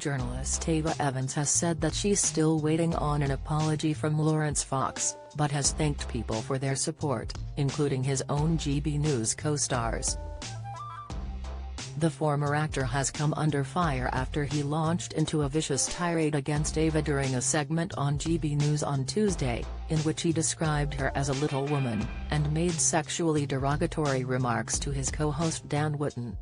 journalist Ava Evans has said that she's still waiting on an apology from Laurence Fox, but has thanked people for their support, including his own GB News co-stars. The former actor has come under fire after he launched into a vicious tirade against Ava during a segment on GB News on Tuesday, in which he described her as a little woman, and made sexually derogatory remarks to his co-host Dan Wootton.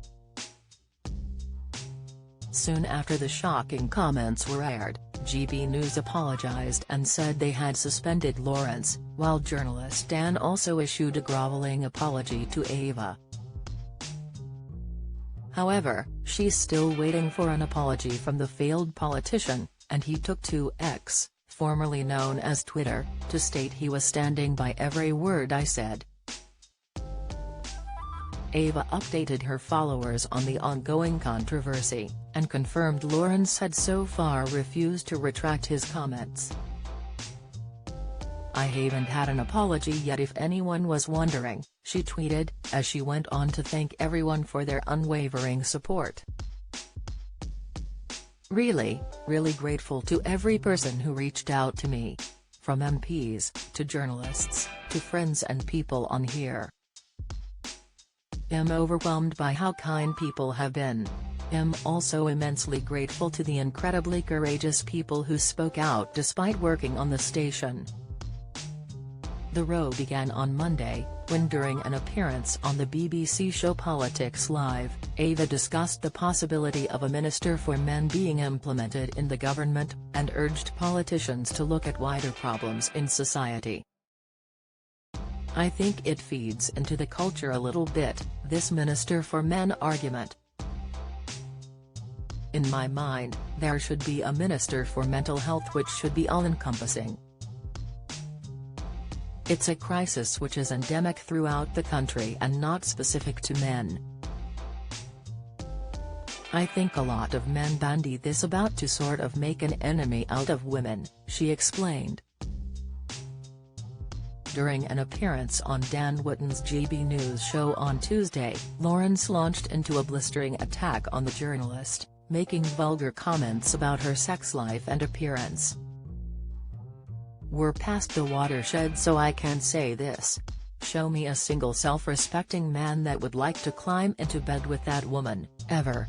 Soon after the shocking comments were aired, GB News apologized and said they had suspended Laurence, while journalist Dan also issued a groveling apology to Ava. However, she's still waiting for an apology from the failed politician, and he took to X, formerly known as Twitter, to state he was standing by every word I said. Ava updated her followers on the ongoing controversy, and confirmed Laurence had so far refused to retract his comments. "I haven't had an apology yet, if anyone was wondering," she tweeted, as she went on to thank everyone for their unwavering support. Really grateful to every person who reached out to me. From MPs, to journalists, to friends and people on here. I'm overwhelmed by how kind people have been. I'm also immensely grateful to the incredibly courageous people who spoke out despite working on the station. The row began on Monday, when during an appearance on the BBC show Politics Live, Ava discussed the possibility of a Minister for Men being implemented in the government, and urged politicians to look at wider problems in society. "I think it feeds into the culture a little bit, this Minister for Men argument. In my mind, there should be a Minister for Mental Health which should be all-encompassing. It's a crisis which is endemic throughout the country and not specific to men. I think a lot of men bandy this about to sort of make an enemy out of women," she explained. During an appearance on Dan Wootton's GB News show on Tuesday, Laurence launched into a blistering attack on the journalist, making vulgar comments about her sex life and appearance. "We're past the watershed, so I can say this. Show me a single self-respecting man that would like to climb into bed with that woman, ever.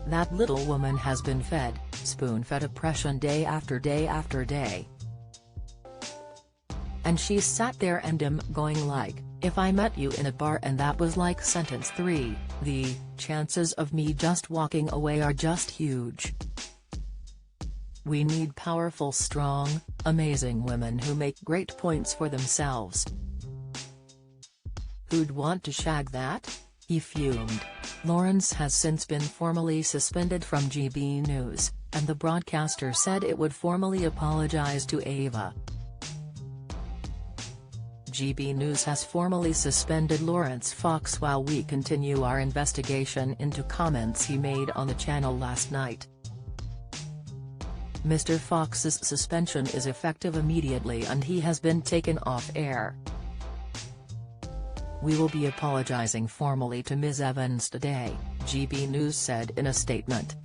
That little woman has been fed, spoon-fed oppression day after day after day. And she's sat there and going like, if I met you in a bar and that was like sentence 3, the chances of me just walking away are just huge. We need powerful, strong, amazing women who make great points for themselves. Who'd want to shag that?" he fumed. Laurence has since been formally suspended from GB News, and the broadcaster said it would formally apologize to Ava. GB News has formally suspended Laurence Fox while we continue our investigation into comments he made on the channel last night. Mr. Fox's suspension is effective immediately and he has been taken off air. We will be apologizing formally to Ms. Evans today, GB News said in a statement.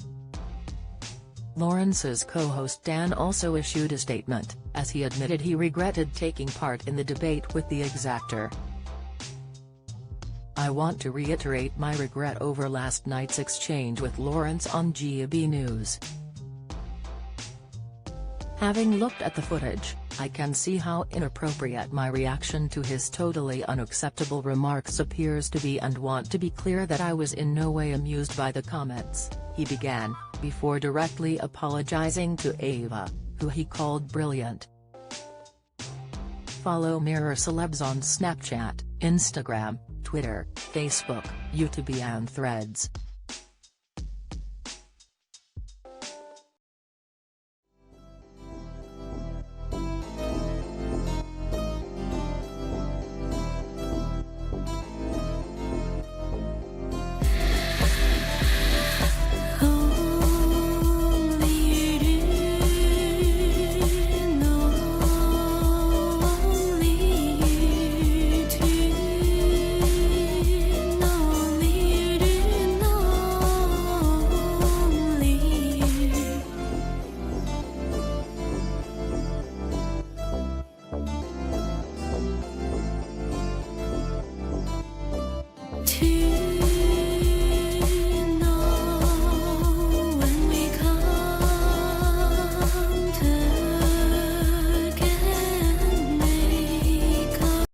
Laurence's co-host Dan also issued a statement, as he admitted he regretted taking part in the debate with the exactor. I want to reiterate my regret over last night's exchange with Laurence on GB News. Having looked at the footage, I can see how inappropriate my reaction to his totally unacceptable remarks appears to be and want to be clear that I was in no way amused by the comments, he began, before directly apologizing to Ava, who he called brilliant. Follow Mirror Celebs on Snapchat, Instagram, Twitter, Facebook, YouTube and Threads.